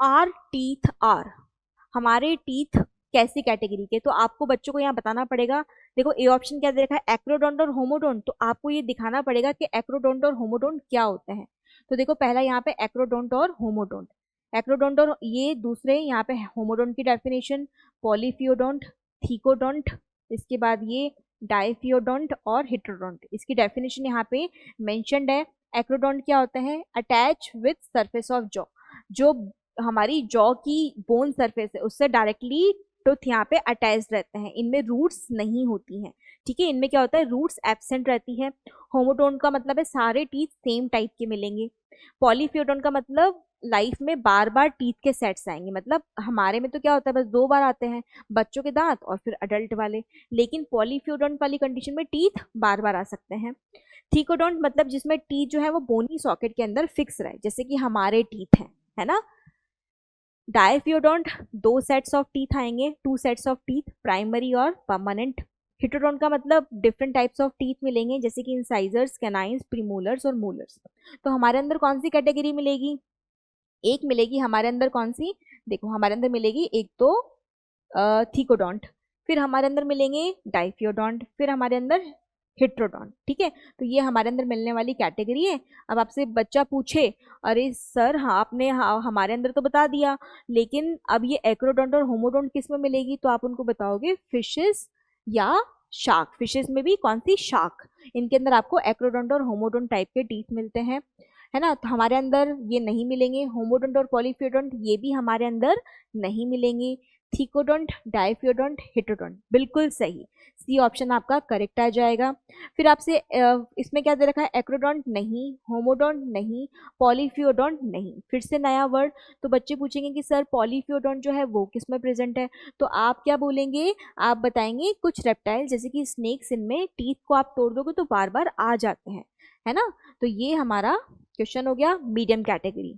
Are teeth are, हमारे teeth कैसी category के, तो आपको बच्चों को यहाँ बताना पड़ेगा। देखो ए ऑप्शन क्या दे रखा है, एक्रोडोंट और होमोडोंट, तो आपको ये दिखाना पड़ेगा कि एक्रोडोंट और होमोडोंट क्या होते हैं। तो देखो पहला यहाँ पे एक्रोडोंट और होमोडोंट, एक्रोडोंट और ये दूसरे यहाँ पे होमोडोंट की डेफिनेशन, पॉलीफियोडोंट, थीकोडोंट, इसके बाद ये डाइफियोडोंट और हिट्रोडोंट, इसकी डेफिनेशन यहाँ पे मेंशन्ड है। एक्रोडोंट क्या होता है, attach with surface of jaw, जो हमारी जॉ की बोन सरफेस है उससे डायरेक्टली टूथ यहाँ पे अटैच रहते हैं, इनमें रूट्स नहीं होती हैं। ठीक है, इनमें क्या होता है, रूट्स एब्सेंट रहती है। होमोडोंट का मतलब है सारे टीथ सेम टाइप के मिलेंगे। पॉलीफियोडोंट का मतलब लाइफ में बार बार टीथ के सेट्स आएंगे, मतलब हमारे में तो क्या होता है बस 2 बार आते हैं, बच्चों के दांत और फिर अडल्ट वाले, लेकिन पॉलीफियोडोंट वाली कंडीशन में टीथ बार बार आ सकते हैं। थीकोडोंट मतलब जिसमें टीथ जो है वो बोनी सॉकेट के अंदर फिक्स रहे, जैसे कि हमारे टीथ हैं, है ना। डायफियोडोंट 2 सेट्स ऑफ टीथ आएंगे, 2 सेट्स ऑफ टीथ, प्राइमरी और परमानेंट। हिटोडोंट का मतलब डिफरेंट टाइप्स ऑफ टीथ मिलेंगे, जैसे कि इंसाइजर्स, कैनाइंस, प्रीमोलर्स और मोलर्स। तो हमारे अंदर कौन सी कैटेगरी मिलेगी, एक मिलेगी हमारे अंदर कौन सी, देखो हमारे अंदर मिलेगी एक तो थीकोडोंट, फिर हमारे अंदर मिलेंगे डाइफियोडोंट, फिर हमारे अंदर हिट्रोडोंट। ठीक है, तो ये हमारे अंदर मिलने वाली कैटेगरी है। अब आपसे बच्चा पूछे अरे सर हाँ आपने हाँ हमारे अंदर तो बता दिया, लेकिन अब ये एक्रोडोंट और होमोडोंट किस में मिलेगी, तो आप उनको बताओगे फिशेस या शार्क। फिशेस में भी कौन सी, शार्क, इनके अंदर आपको एक्रोडोंट और होमोडोंट टाइप के टीथ मिलते हैं, है ना। तो हमारे अंदर ये नहीं मिलेंगे, होमोडोंट और पॉलीफियोडोंट ये भी हमारे अंदर नहीं मिलेंगे। थीकोडोंट, डाइफियोडोंट, हिटोडोंट, बिल्कुल सही, सी ऑप्शन आपका करेक्ट आ जाएगा। फिर आपसे इसमें क्या दे रखा है, एक्रोडोंट नहीं, होमोडोंट नहीं, पॉलीफियोडोंट नहीं, फिर से नया वर्ड। तो बच्चे पूछेंगे कि सर पॉलीफियोडोंट जो है वो किस में प्रेजेंट है, तो आप क्या बोलेंगे, आप बताएंगे कुछ रेप्टाइल जैसे कि स्नेक्स, इनमें टीथ को आप तोड़ दोगे तो बार बार आ जाते हैं, है ना। तो ये हमारा क्वेश्चन हो गया मीडियम कैटेगरी।